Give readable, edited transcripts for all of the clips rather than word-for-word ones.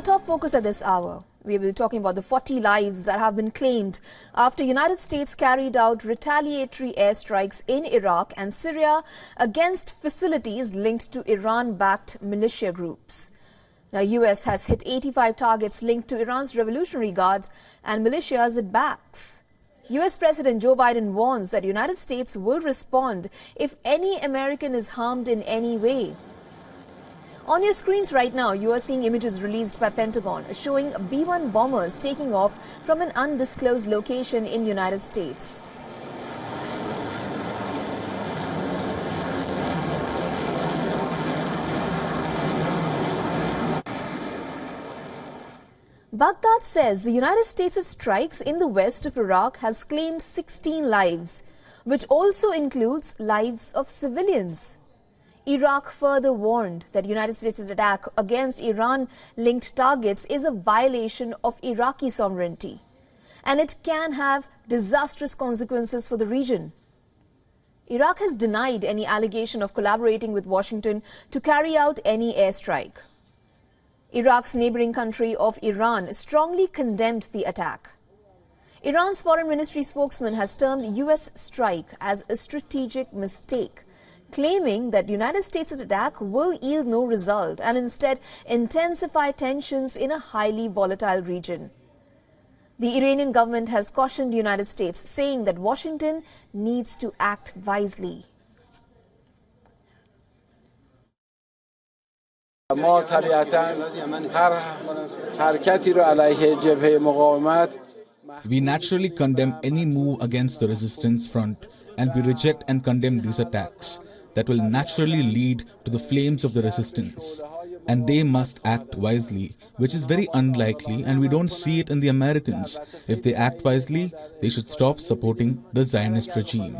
A top focus at this hour. We will be talking about the 40 lives that have been claimed after United States carried out retaliatory airstrikes in Iraq and Syria against facilities linked to Iran-backed militia groups. Now, US has hit 85 targets linked to Iran's Revolutionary Guards and militias it backs. US President Joe Biden warns that United States will respond if any American is harmed in any way. On your screens right now, you are seeing images released by Pentagon showing B-1 bombers taking off from an undisclosed location in United States. Baghdad says the United States' strikes in the west of Iraq has claimed 16 lives, which also includes lives of civilians. Iraq further warned that United States' attack against Iran-linked targets is a violation of Iraqi sovereignty, and it can have disastrous consequences for the region. Iraq has denied any allegation of collaborating with Washington to carry out any airstrike. Iraq's neighboring country of Iran strongly condemned the attack. Iran's foreign ministry spokesman has termed US strike as a strategic mistake, claiming that United States' attack will yield no result and instead intensify tensions in a highly volatile region. The Iranian government has cautioned the United States, saying that Washington needs to act wisely. We naturally condemn any move against the resistance front, and we reject and condemn these attacks that will naturally lead to the flames of the resistance. And they must act wisely, which is very unlikely, and we don't see it in the Americans. If they act wisely, they should stop supporting the Zionist regime.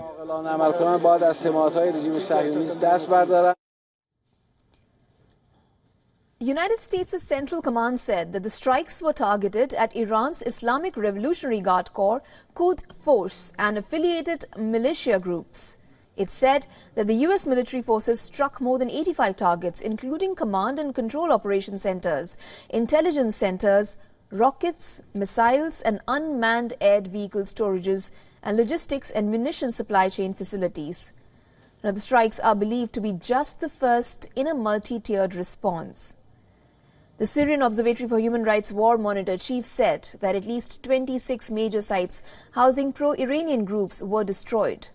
United States' Central Command said that the strikes were targeted at Iran's Islamic Revolutionary Guard Corps, Quds Force, and affiliated militia groups. It said that the U.S. military forces struck more than 85 targets, including command and control operation centers, intelligence centers, rockets, missiles, and unmanned air vehicle storages, and logistics and munition supply chain facilities. Now, the strikes are believed to be just the first in a multi-tiered response. The Syrian Observatory for Human Rights War Monitor chief said that at least 26 major sites housing pro-Iranian groups were destroyed,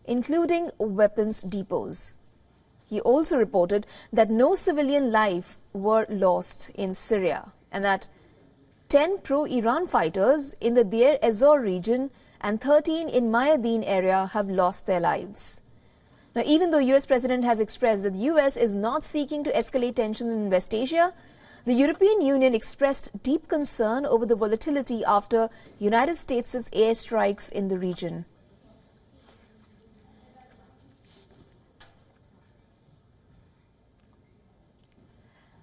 including weapons depots. He also reported that no civilian life were lost in Syria and that 10 pro-Iran fighters in the Deir ez-Zor region and 13 in Mayadeen area have lost their lives. Now, even though U.S. President has expressed that the U.S. is not seeking to escalate tensions in West Asia, the European Union expressed deep concern over the volatility after United States' airstrikes in the region.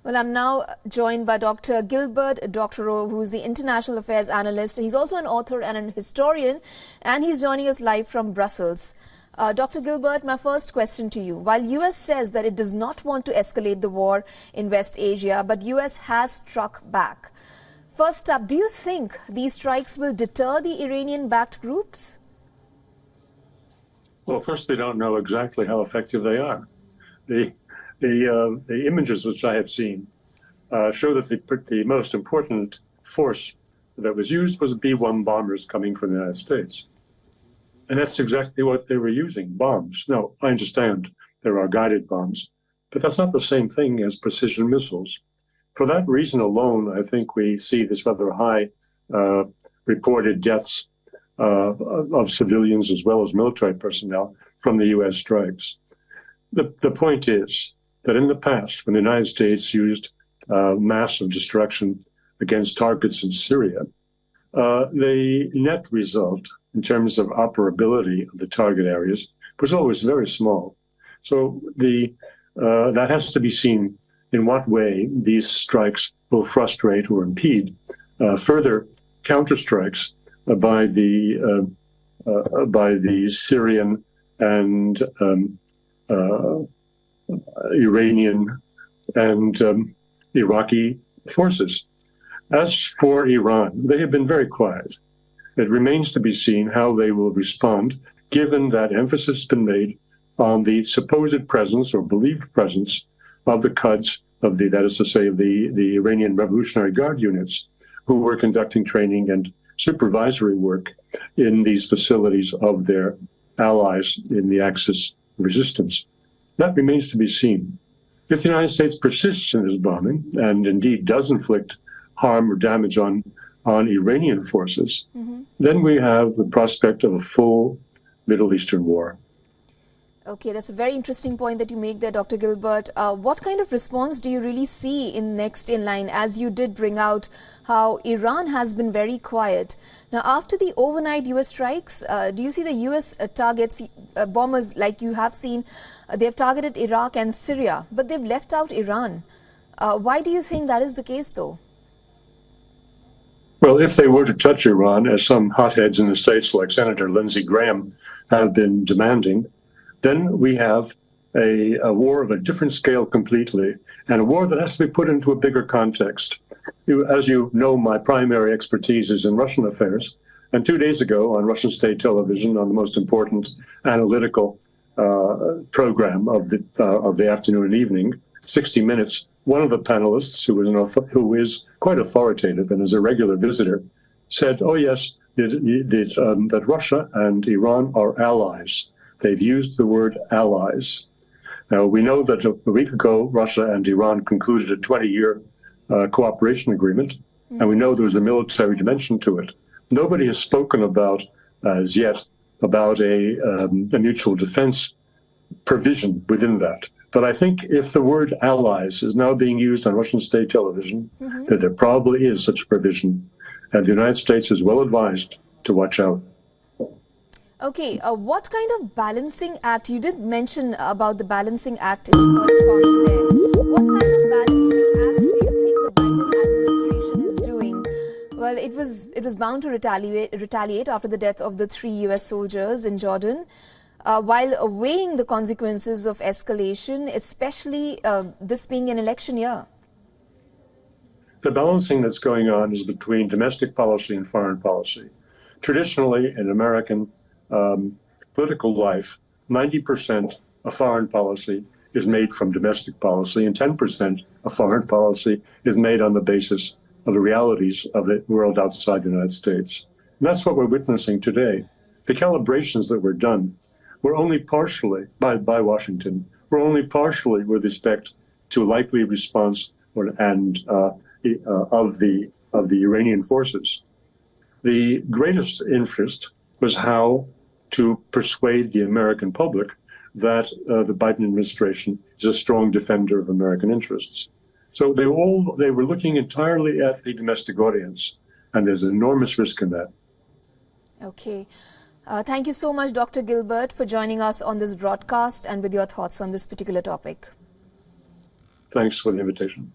Well, I'm now joined by Dr. Gilbert Doctorow, who's the International Affairs Analyst. He's also an author and an historian, and he's joining us live from Brussels. Dr. Gilbert, my first question to you. While U.S. says that it does not want to escalate the war in West Asia, but U.S. has struck back. First up, do you think these strikes will deter the Iranian-backed groups? Well, first, we don't know exactly how effective they are. The images which I have seen show that the most important force that was used was B-1 bombers coming from the United States. And that's exactly what they were using, bombs. Now, I understand there are guided bombs, but that's not the same thing as precision missiles. For that reason alone, I think we see this rather high reported deaths of civilians as well as military personnel from the U.S. strikes. The point is that in the past, when the United States used massive destruction against targets in Syria, the net result in terms of operability of the target areas was always very small. So that has to be seen in what way these strikes will frustrate or impede further counterstrikes by the Syrian and Iranian and Iraqi forces. As for Iran, they have been very quiet. It remains to be seen how they will respond, given that emphasis has been made on the supposed presence or believed presence of the Quds, that is to say, the Iranian Revolutionary Guard units, who were conducting training and supervisory work in these facilities of their allies in the Axis resistance. That remains to be seen. If the United States persists in this bombing, and indeed does inflict harm or damage on Iranian forces, then we have the prospect of a full Middle Eastern war. Okay, that's a very interesting point that you make there, Dr. Gilbert. What kind of response do you really see next in line, as you did bring out how Iran has been very quiet? Now, after the overnight U.S. strikes, do you see the U.S. targets, bombers like you have seen, they've targeted Iraq and Syria, but they've left out Iran. Why do you think that is the case, though? Well, if they were to touch Iran, as some hotheads in the States like Senator Lindsey Graham have been demanding, then we have a war of a different scale completely, and a war that has to be put into a bigger context. As you know, my primary expertise is in Russian affairs, and 2 days ago on Russian state television, on the most important analytical program of the afternoon and evening, 60 Minutes, one of the panelists, who is quite authoritative and is a regular visitor, said, oh yes, that Russia and Iran are allies. They've used the word allies. Now, we know that a week ago, Russia and Iran concluded a 20-year cooperation agreement, and we know there was a military dimension to it. Nobody has spoken about, as yet, about a mutual defense provision within that. But I think if the word allies is now being used on Russian state television, that there probably is such a provision, and the United States is well advised to watch out. Okay, what kind of balancing act, you did mention about the balancing act in the first comment there. What kind of balancing act do you think the Biden administration is doing? Well, it was bound to retaliate after the death of the 3 U.S. soldiers in Jordan, while weighing the consequences of escalation, especially this being an election year. The balancing that's going on is between domestic policy and foreign policy. Traditionally, in American political life, 90% of foreign policy is made from domestic policy, and 10% of foreign policy is made on the basis of the realities of the world outside the United States. And that's what we're witnessing today. The calibrations that were done were only partially, by Washington, were only partially with respect to likely response of the Iranian forces. The greatest interest was how to persuade the American public that the Biden administration is a strong defender of American interests. So they were looking entirely at the domestic audience, and there's enormous risk in that. Okay. Thank you so much, Dr. Gilbert, for joining us on this broadcast and with your thoughts on this particular topic. Thanks for the invitation.